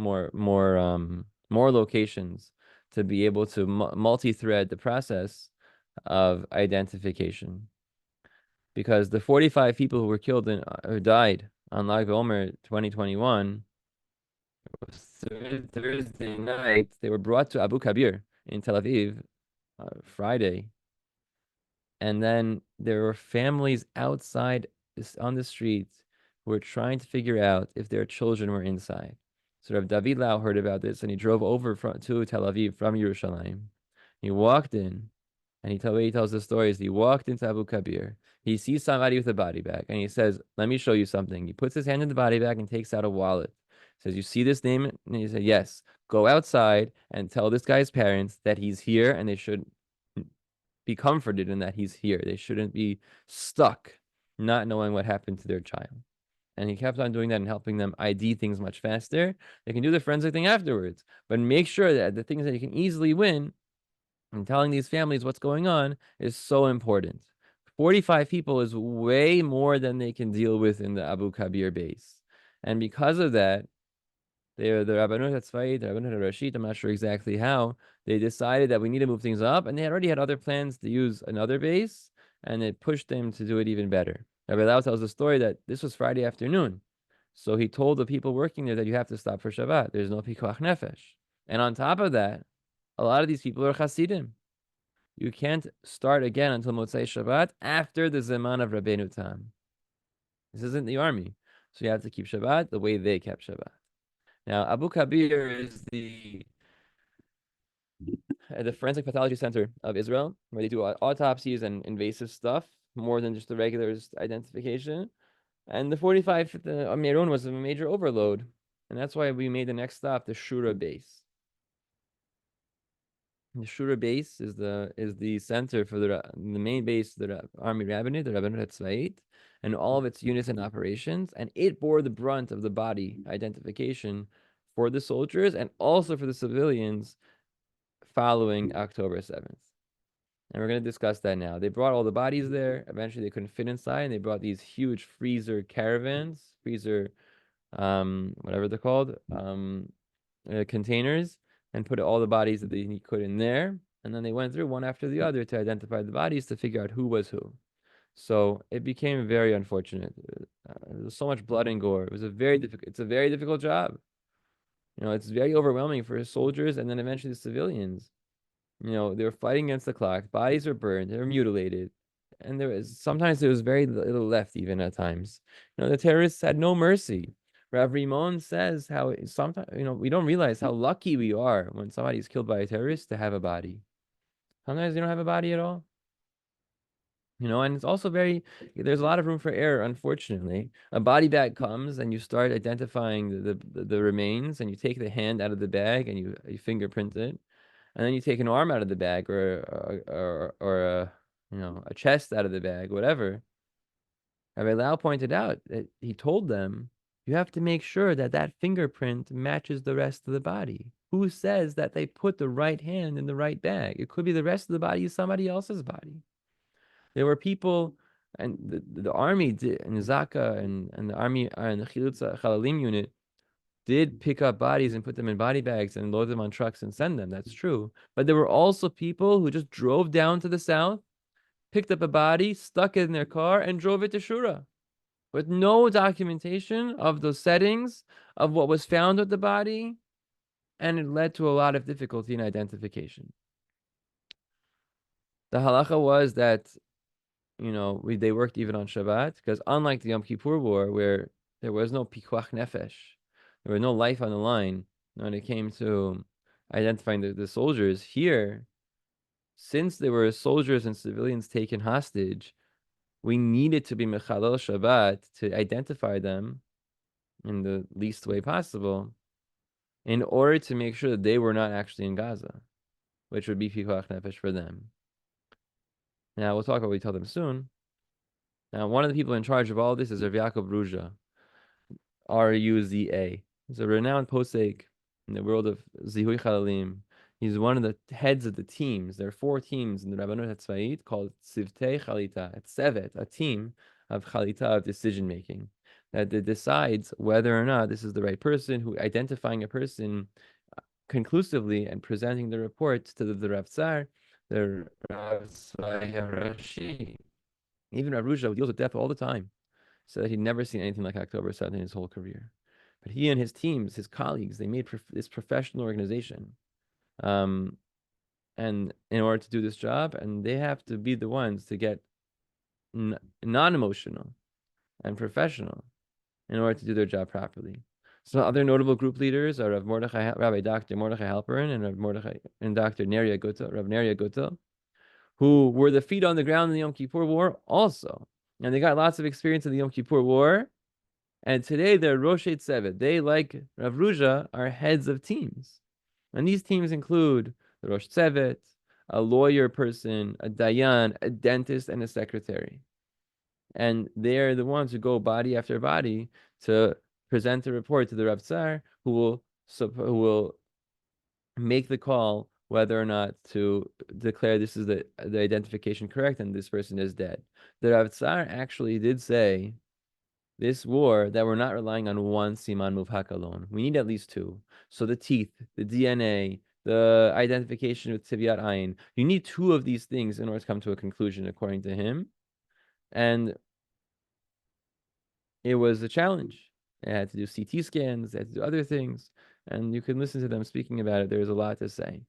locations to be able to multi-thread the process of identification. Because the 45 people who were killed who died on Lag BaOmer 2021, Thursday night, they were brought to Abu Kabir in Tel Aviv Friday. And then there were families outside on the streets who were trying to figure out if their children were inside. So Rav David Lau heard about this, and he drove over to Tel Aviv from Yerushalayim. He walked in, and he tells the stories. He walked into Abu Kabir. He sees somebody with a body bag, and he says, "Let me show you something." He puts his hand in the body bag and takes out a wallet. He says, "You see this name?" And he said, "Yes. Go outside and tell this guy's parents that he's here, and they should be comforted in that he's here. They shouldn't be stuck not knowing what happened to their child." And he kept on doing that and helping them ID things much faster. They can do the forensic thing afterwards, but make sure that the things that you can easily win and telling these families what's going on is so important. 45 people is way more than they can deal with in the Abu Kabir base. And because of that, the Rabbanut HaTzva'it, the Rabbanut HaRashit, I'm not sure exactly how, they decided that we need to move things up, and they already had other plans to use another base, and it pushed them to do it even better. Rabbi Eyal tells the story that this was Friday afternoon. So he told the people working there that you have to stop for Shabbat. There's no pikuach nefesh. And on top of that, a lot of these people are Hasidim. You can't start again until Motzei Shabbat after the Zeman of Rabbeinu Tam. This isn't the army. So you have to keep Shabbat the way they kept Shabbat. Now, Abu Kabir is the Forensic Pathology Center of Israel, where they do autopsies and invasive stuff, more than just the regular identification. And the 45th Amirun was a major overload. And that's why we made the next stop, the Shura base. The Shura base is the center for the main base, the Army Rabbinate, the Rabbanut HaTzva'it, and all of its units and operations. And it bore the brunt of the body identification for the soldiers and also for the civilians following October 7th. And we're going to discuss that now. They brought all the bodies there. Eventually, they couldn't fit inside, and they brought these huge freezer caravans, whatever they're called, containers, and put all the bodies that they could in there. And then they went through one after the other to identify the bodies to figure out who was who. So it became very unfortunate. There was so much blood and gore. It's a very difficult job. It's very overwhelming for soldiers and then eventually the civilians. They were fighting against the clock. Bodies were burned. They were mutilated. And sometimes there was very little left even at times. The terrorists had no mercy. Rav Rimon says how sometimes, we don't realize how lucky we are when somebody's killed by a terrorist to have a body. Sometimes they don't have a body at all. And it's also there's a lot of room for error, unfortunately. A body bag comes and you start identifying the remains, and you take the hand out of the bag and you fingerprint it. And then you take an arm out of the bag or a chest out of the bag, whatever. Rabbi Lau pointed out that he told them, you have to make sure that that fingerprint matches the rest of the body. Who says that they put the right hand in the right bag? It could be the rest of the body is somebody else's body. There were people, and the army did, and Zaka and the army and the Zihui Chalalim unit did pick up bodies and put them in body bags and load them on trucks and send them. That's true. But there were also people who just drove down to the south, picked up a body, stuck it in their car, and drove it to Shura with no documentation of the settings of what was found with the body, and it led to a lot of difficulty in identification. The halacha was that, they worked even on Shabbat, because unlike the Yom Kippur War, where there was no pikuach nefesh, there was no life on the line when it came to identifying the soldiers. Here, since there were soldiers and civilians taken hostage, we needed to be mechalel Shabbat to identify them in the least way possible in order to make sure that they were not actually in Gaza, which would be pikuach nefesh for them. Now, we'll talk about what we tell them soon. Now, one of the people in charge of all this is Rav Yaakov Ruza, Ruza. He's a renowned posek in the world of Zihui Chalalim. He's one of the heads of the teams. There are 4 teams in the Rabbanut HaTzva'it called Tzivtei Chalita. It's Sevet, a team of Chalita, of decision making, that decides whether or not this is the right person, who identifying a person conclusively and presenting the report to the Rav Tsar, the Rav Rashi. Even Rav Ruza, who deals with death all the time, said that he'd never seen anything like October 7th in his whole career. But he and his teams, his colleagues, they made this professional organization. And in order to do this job, and they have to be the ones to get non-emotional and professional in order to do their job properly. Some other notable group leaders are Rabbi Dr. Mordechai Halperin and Dr. Neriah Gutel, Rav Neriah Gutel, who were the feet on the ground in the Yom Kippur War also. And they got lots of experience in the Yom Kippur War. And today they're Roshei Tzevet. They, like Rav Ruza, are heads of teams. And these teams include the Rosh Tzevet, a lawyer person, a dayan, a dentist, and a secretary. And they're the ones who go body after body to present a report to the Rav Tsar, who will make the call whether or not to declare this is the identification correct and this person is dead. The Rav Tsar actually did say this war that we're not relying on one siman muvhak alone. We need at least 2. So the teeth, the DNA, the identification with tivyat ayin. You need 2 of these things in order to come to a conclusion, according to him. And it was a challenge. They had to do CT scans, they had to do other things, and you can listen to them speaking about it. There's a lot to say.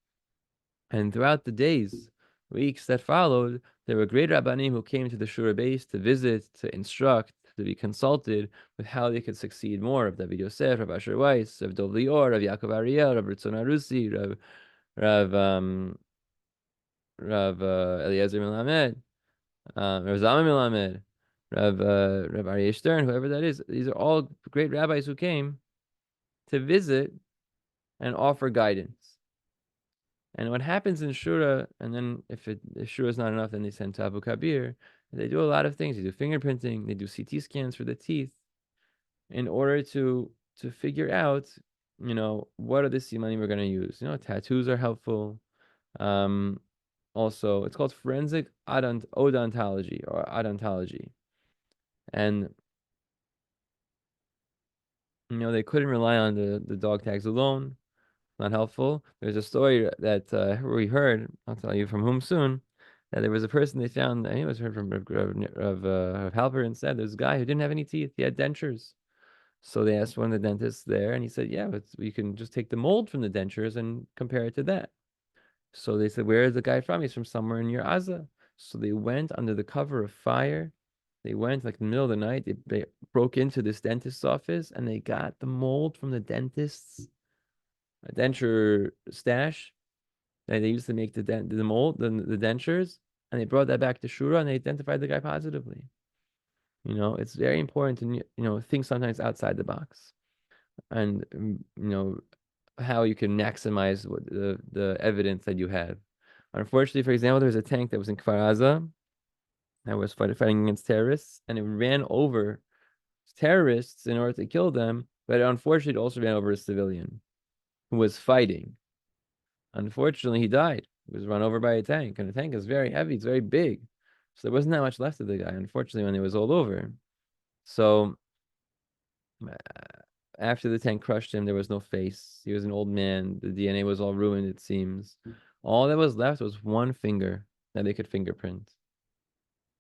And throughout the days, weeks that followed, there were great rabbanim who came to the Shura base to visit, to instruct, to be consulted with how they could succeed more. Of David Yosef, Rav Asher Weiss, Rav Dov Lior, Rav Yaakov Ariel, Rav Ritzon Arusi, Rav Eliezer Melamed, Rav Zalman Melamed, Rav Aryeh Stern, whoever that is. These are all great rabbis who came to visit and offer guidance. And what happens in Shura, and then if Shura is not enough, then they send to Abu Kabir. They do a lot of things. They do fingerprinting. They do CT scans for the teeth, in order to figure out, what are the simanim we're going to use. Tattoos are helpful. Also, it's called forensic odontology or odontology, and they couldn't rely on the dog tags alone. Not helpful. There's a story that we heard, I'll tell you from whom soon, that there was a person they found, and it was heard from Rav Halperin, said there's a guy who didn't have any teeth, he had dentures. So they asked one of the dentists there, and he said, yeah, but we can just take the mold from the dentures and compare it to that. So they said, where is the guy from? He's from somewhere near Gaza. So they went under the cover of fire. They went like in the middle of the night, they broke into this dentist's office, and they got the mold from the dentist's a denture stash that they used to make the mold, the dentures, and they brought that back to Shura, and they identified the guy positively. It's very important to think sometimes outside the box, and how you can maximize the evidence that you have. Unfortunately, for example, there was a tank that was in Kfar Aza that was fighting against terrorists, and it ran over terrorists in order to kill them, but unfortunately, it also ran over a civilian who was fighting. Unfortunately, he died. He was run over by a tank, and the tank is very heavy. It's very big. So there wasn't that much left of the guy, unfortunately, when it was all over. So after the tank crushed him, there was no face. He was an old man. The DNA was all ruined, it seems. All that was left was one finger that they could fingerprint.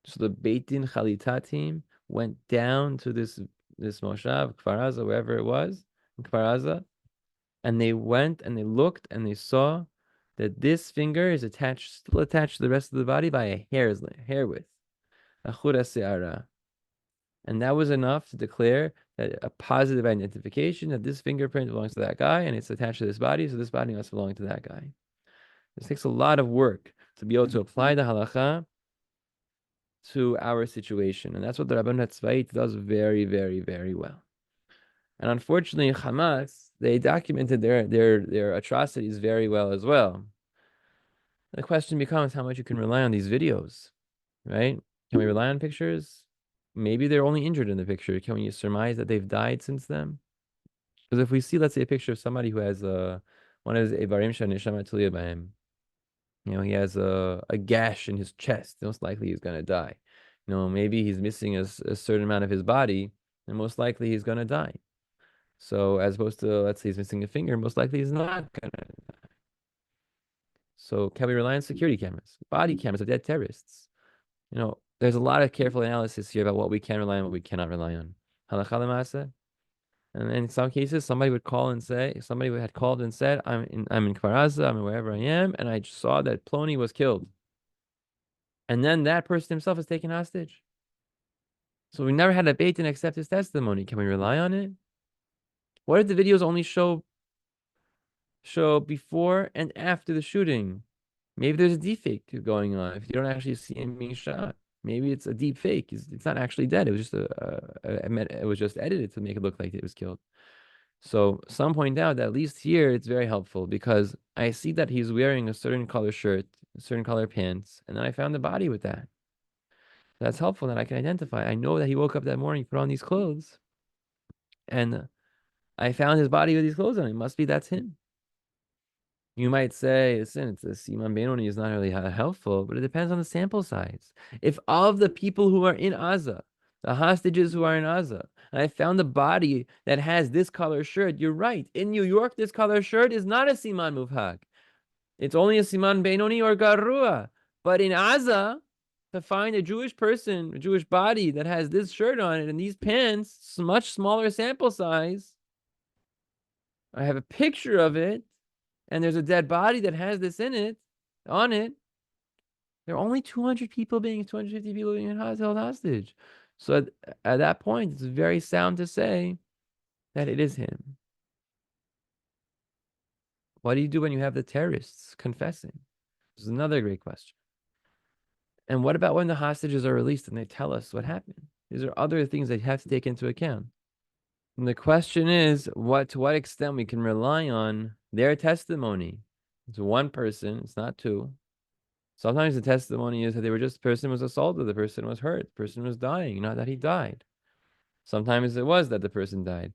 So the Beit Din Chalita team went down to this moshav, Kfar Aza, wherever it was, in Kfar Aza, and they went and they looked and they saw that this finger is still attached to the rest of the body by a hair width, a chura se'ara. And that was enough to declare that a positive identification that this fingerprint belongs to that guy and it's attached to this body, so this body must belong to that guy. This takes a lot of work to be able to apply the halacha to our situation. And that's what the Rabbanut HaTzva'it does very, very, very well. And unfortunately, Hamas, they documented their atrocities very well as well. The question becomes how much you can rely on these videos, right? Can we rely on pictures? Maybe they're only injured in the picture. Can we surmise that they've died since then? Because if we see, let's say, a picture of somebody who has one of his Evarim Shanishama Tulia Bahem, he has a gash in his chest, most likely he's going to die. Maybe he's missing a certain amount of his body, and most likely he's going to die. So as opposed to, let's say he's missing a finger, most likely he's not going to die. So can we rely on security cameras, body cameras of dead terrorists? There's a lot of careful analysis here about what we can rely on, what we cannot rely on. Halakha l'maaseh. And in some cases, somebody had called and said, I'm in Kfar Aza, I'm wherever I am, and I saw that Ploni was killed. And then that person himself is taken hostage. So we never had a Beit Din accept his testimony. Can we rely on it? What if the videos only show before and after the shooting? Maybe there's a deep fake going on. If you don't actually see him being shot, maybe it's a deep fake. It's not actually dead. It was just it was just edited to make it look like it was killed. So some point out that at least here it's very helpful because I see that he's wearing a certain color shirt, a certain color pants, and then I found the body with that. That's helpful that I can identify. I know that he woke up that morning, put on these clothes, and I found his body with these clothes on. It must be that's him. You might say, listen, it's a Siman Benoni is not really helpful, but it depends on the sample size. If of the people who are in Gaza, the hostages who are in Gaza, and I found a body that has this color shirt, you're right. In New York, this color shirt is not a Siman Muvhag. It's only a Siman Benoni or Garua. But in Gaza, to find a Jewish person, a Jewish body that has this shirt on it and these pants, much smaller sample size. I have a picture of it, and there's a dead body that has this in it, on it. There are only 250 people being held hostage. So at that point, it's very sound to say that it is him. What do you do when you have the terrorists confessing? This is another great question. And what about when the hostages are released and they tell us what happened? These are other things that you have to take into account. And the question is, to what extent we can rely on their testimony. It's one person, it's not two. Sometimes the testimony is that the person was assaulted, the person was hurt, the person was dying, not that he died. Sometimes it was that the person died.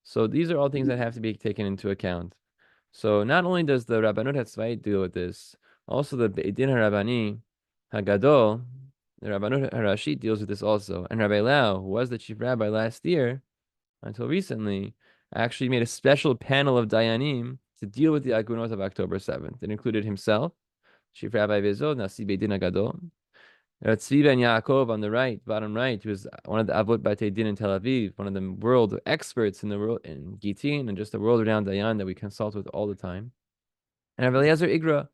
So these are all things that have to be taken into account. So not only does the Rabbanut HaTzva'it deal with this, also the Beit Din HaRabbani HaGadol, the Rabbanut HaRashit deals with this also. And Rabbi Eyal, who was the chief rabbi last year, until recently, actually made a special panel of Dayanim to deal with the Agunot of October 7th. It included himself, Chief Rabbi Vezod, Nasi Beit Din HaGadol, Tzvi ben Yaakov on the right, bottom right, who was one of the Avot Batei Din in Tel Aviv, one of the world experts in the world in Gitin, and just a world-renowned Dayan that we consult with all the time. And Rav Eliezer Igra,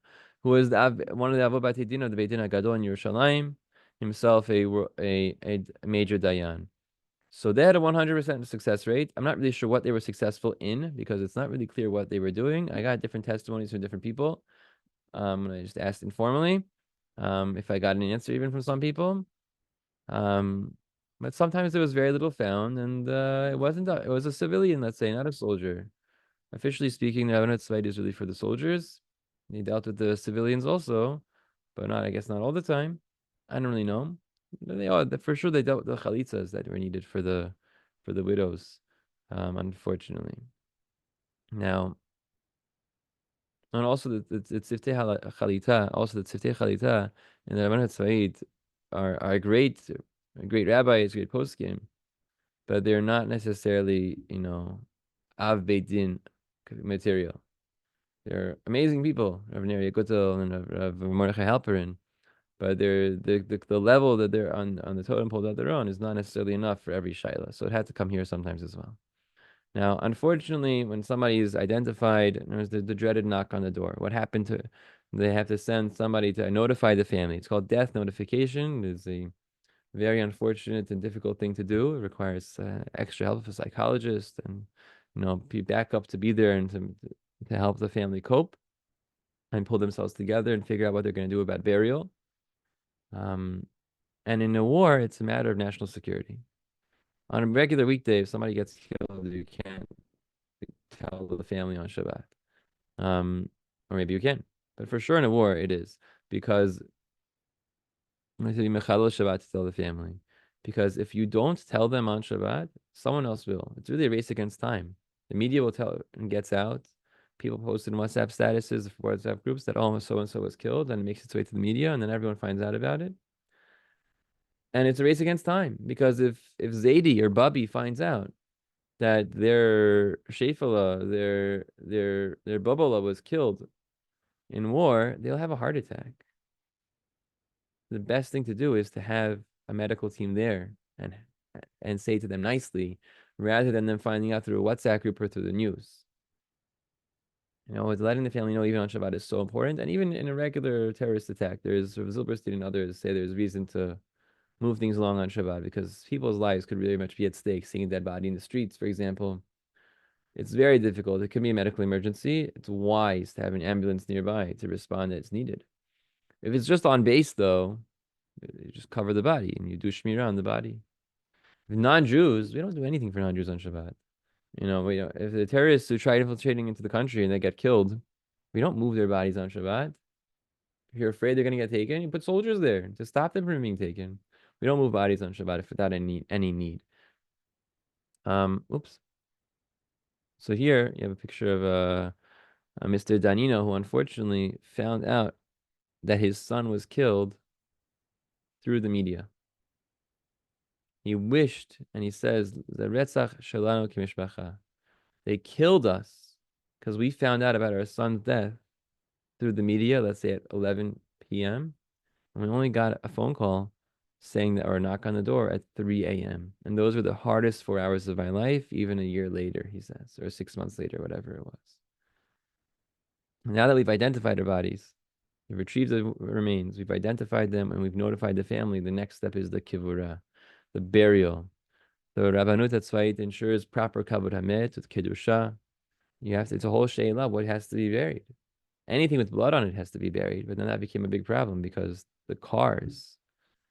who was one of the Avot Batei Din of the Beit Din HaGadol in Yerushalayim, himself a major Dayan. So they had a 100% success rate. I'm not really sure what they were successful in because it's not really clear what they were doing. I got different testimonies from different people. And I just asked informally if I got an answer even from some people. But sometimes there was very little found, and it was a civilian, let's say, not a soldier. Officially speaking, the Rabbanut HaTzva'it is really for the soldiers. They dealt with the civilians also, but I guess not all the time. I don't really know. For sure they dealt with the chalitzas that were needed for the widows, unfortunately. Now, and also the tziftei chalita, also the tziftei chalita and the Rabbanut HaTzva'it are great rabbis, great poskim, but they're not necessarily, av beit din material. They're amazing people, Rav Neriah Gutel and Rav Mordechai Halperin, but the level that they're on the totem pole that they're on is not necessarily enough for every shaila. So it had to come here sometimes as well. Now, unfortunately, when somebody is identified, there's the dreaded knock on the door. What happened to? They have to send somebody to notify the family. It's called death notification. It's a very unfortunate and difficult thing to do. It requires extra help of a psychologist and backup to be there and to help the family cope and pull themselves together and figure out what they're going to do about burial. And in a war, it's a matter of national security. On a regular weekday, if somebody gets killed, you can't tell the family on Shabbat. Or maybe you can. But for sure in a war, it is. Because I'm going to tell you Mechalel Shabbat to tell the family. Because if you don't tell them on Shabbat, someone else will. It's really a race against time. The media will tell and gets out. People post in WhatsApp statuses, WhatsApp groups that almost so-and-so was killed, and it makes its way to the media, and then everyone finds out about it. And it's a race against time. Because if Zaidi or Bubby finds out that their Shefala, their Babala was killed in war, they'll have a heart attack. The best thing to do is to have a medical team there and say to them nicely, rather than them finding out through a WhatsApp group or through the news. Letting the family know even on Shabbat is so important. And even in a regular terrorist attack, there's Zilberstein and others say there's reason to move things along on Shabbat because people's lives could really much be at stake. Seeing a dead body in the streets, for example, it's very difficult. It could be a medical emergency. It's wise to have an ambulance nearby to respond as needed. If it's just on base, though, you just cover the body and you do shmirah on the body. If non-Jews, we don't do anything for non-Jews on Shabbat. If the terrorists who try infiltrating into the country and they get killed, we don't move their bodies on Shabbat. If you're afraid they're going to get taken, you put soldiers there to stop them from being taken. We don't move bodies on Shabbat without any need. Oops. So here you have a picture of a Mr. Danino who unfortunately found out that his son was killed through the media. He wished, and he says, "The retzach shelanu kimishpacha." They killed us because we found out about our son's death through the media, let's say at 11 p.m. And we only got a phone call saying that, or a knock on the door at 3 a.m. And those were the hardest 4 hours of my life, even a year later, he says, or 6 months later, whatever it was. Now that we've identified our bodies, we've retrieved the remains, we've identified them, and we've notified the family, the next step is the kivura, the burial. The Rabbanut HaTzva'it ensures proper kavod hamet with kedusha. It's a whole sheila what has to be buried. Anything with blood on it has to be buried. But then that became a big problem because the cars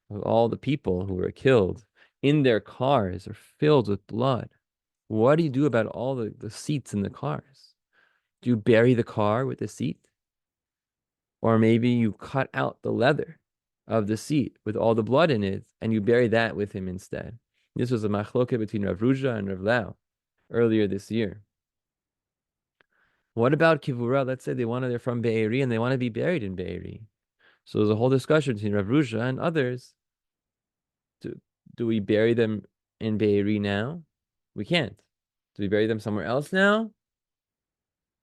of all the people who were killed in their cars are filled with blood. What do you do about all the seats in the cars? Do you bury the car with the seat? Or maybe you cut out the leather of the seat with all the blood in it and you bury that with him instead. This was a machloket between Rav Ruza and Rav Lau earlier this year. What about kivura? Let's say they're from Be'eri and they want to be buried in Be'eri. So there's a whole discussion between Rav Ruza and others. Do we bury them in Be'eri now? We can't. Do we bury them somewhere else now?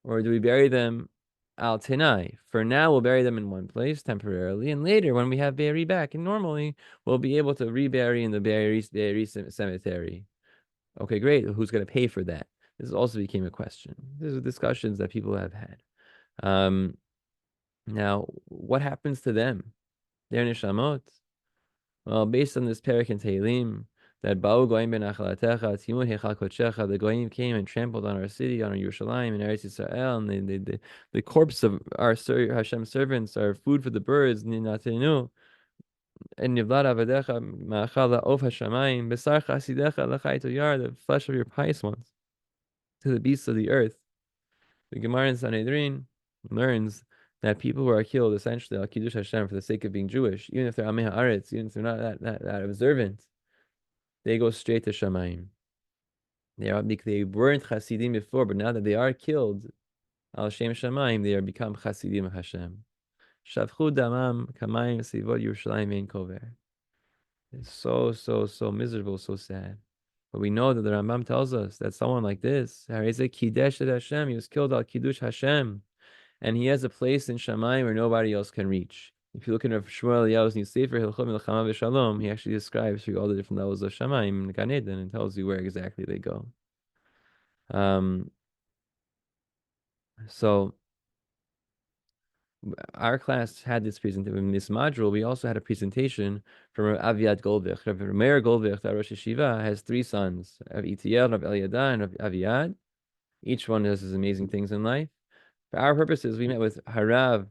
Or do we bury them al Tenai? For now, we'll bury them in one place temporarily, and later, when we have Be'eri back, and normally we'll be able to rebury in the Be'eri cemetery. Okay, great. Who's going to pay for that? This also became a question. These are discussions that people have had. Now, what happens to them? Their neshamot? Well, based on this parak in Tehillim, that Ba'u Goyim ben Achalatecha, Timur Hechal Kodshecha, the Goyim came and trampled on our city, on our Yerushalayim, in Eretz Yisrael, and the corpse of our Hashem servants are food for the birds, Ninatenu, and Nivlad Avadecha, Ma'achala Of Hashamayim, Besar Chasidecha, Lachai Toyar, the flesh of your pious ones, to the beasts of the earth. The Gemara in Sanhedrin learns that people who are killed essentially al kiddush Hashem for the sake of being Jewish, even if they're Amei Haaretz, even if they're not that observant, they go straight to Shamayim. They weren't Hasidim before, but now that they are killed al Shem Shamayim, they are become Hasidim of Hashem. Shavchu damam kamayim sivot Yerushalayim ein kover. It's so miserable, so sad. But we know that the Rambam tells us that someone like this, Kidesh et Hashem, he was killed al Kiddush Hashem, and he has a place in Shamayim where nobody else can reach. If you look in Rav Shmuel Eliyahu's new Sefer Hilchot Milchama V'Shalom, he actually describes through all the different levels of Shamayim and Gan Eden and tells you where exactly they go. So our class had this presentation. In this module, we also had a presentation from Rav Aviad Goldvich. Rav Meir Goldvich, the Rosh Yeshiva, has three sons, Rav Itiel, Rav Eliada, and Rav Aviad. Each one does his amazing things in life. For our purposes, we met with Harav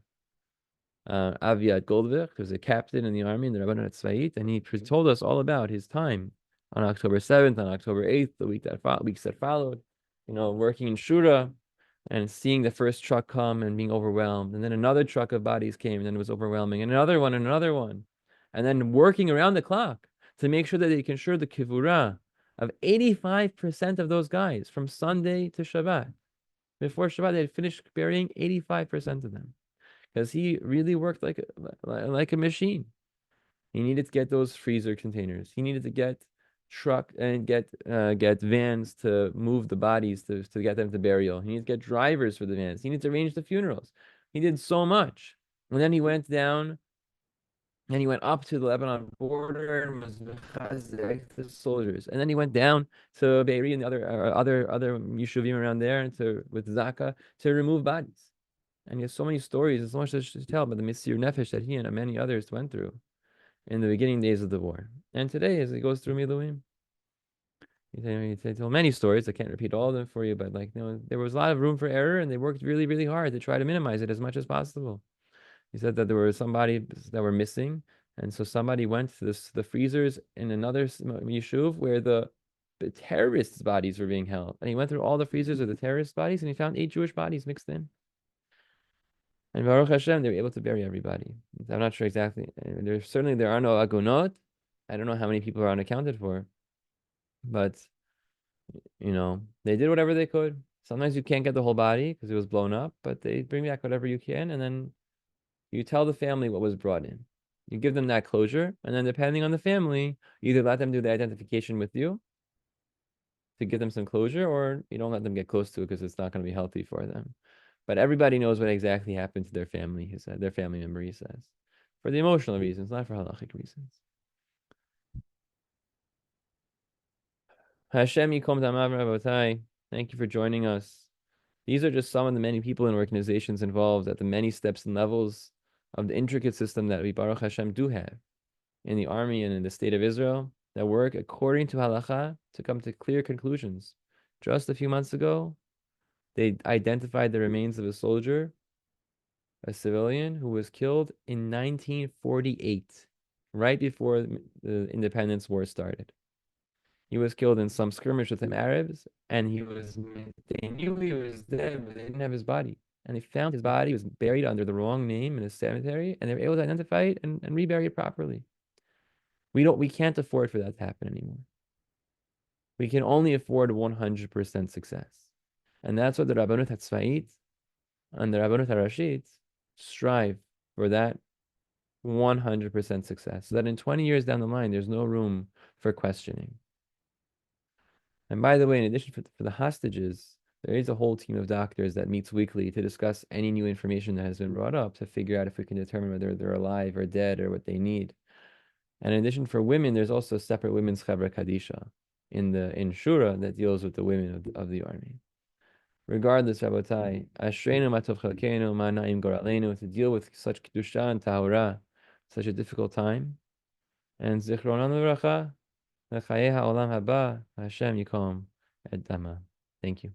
Aviad Goldvich, who's a captain in the army in the Rabbanut HaTzva'it, and he told us all about his time on October 7th, on October 8th, the weeks that followed, working in Shura, and seeing the first truck come and being overwhelmed. And then another truck of bodies came and then it was overwhelming. And another one, and another one. And then working around the clock to make sure that they can ensure the kivura of 85% of those guys from Sunday to Shabbat. Before Shabbat, they had finished burying 85% of them. Because he really worked like a machine. He needed to get those freezer containers. He needed to get truck and get vans to move the bodies to get them to burial. He needs to get drivers for the vans. He needs to arrange the funerals. He did so much. And then he went down and he went up to the Lebanon border and was the soldiers. And then he went down to Be'eri and the other yeshuvim around there and with Zaka to remove bodies. And he has so many stories and so much to tell about the Misir Nefesh that he and many others went through in the beginning days of the war. And today, as he goes through Miluim, he told many stories. I can't repeat all of them for you, but there was a lot of room for error, and they worked really, really hard to try to minimize it as much as possible. He said that there were somebody that were missing, and so somebody went to the freezers in another yeshuv where the terrorists' bodies were being held, and he went through all the freezers of the terrorist bodies, and he found 8 Jewish bodies mixed in. And Baruch Hashem, they were able to bury everybody. I'm not sure exactly. There are no agunot. I don't know how many people are unaccounted for. But, they did whatever they could. Sometimes you can't get the whole body because it was blown up, but they bring back whatever you can, and then you tell the family what was brought in. You give them that closure, and then depending on the family, you either let them do the identification with you to give them some closure, or you don't let them get close to it because it's not going to be healthy for them. But everybody knows what exactly happened to their family, he said, their family member, he says. for the emotional reasons, not for halachic reasons. Hashem Yikom Damav Rabotai, thank you for joining us. These are just some of the many people and organizations involved at the many steps and levels of the intricate system that we, Baruch Hashem, do have in the army and in the state of Israel that work according to halacha to come to clear conclusions. Just a few months ago, they identified the remains of a soldier, a civilian, who was killed in 1948, right before the Independence War started. He was killed in some skirmish with the Arabs, and they knew he was dead, but they didn't have his body. And they found his body was buried under the wrong name in a cemetery, and they were able to identify it and rebury it properly. We can't afford for that to happen anymore. We can only afford 100% success. And that's what the Rabbanut HaTzva'it and the Rabbanut HaRashit strive for, that 100% success, so that in 20 years down the line, there's no room for questioning. And by the way, in addition for the hostages, there is a whole team of doctors that meets weekly to discuss any new information that has been brought up to figure out if we can determine whether they're alive or dead or what they need. And in addition for women, there's also a separate women's Chevra Kadisha in Shura that deals with the women of the army. Regardless, Rabotai, Ashreinu Matov Chalkeinu Ma'naim Goraleinu, to deal with such Kedusha and Tahura, such a difficult time. And Zichronan Levracha, L'chaye ha'olam haba, Hashem yikom et dama. Thank you.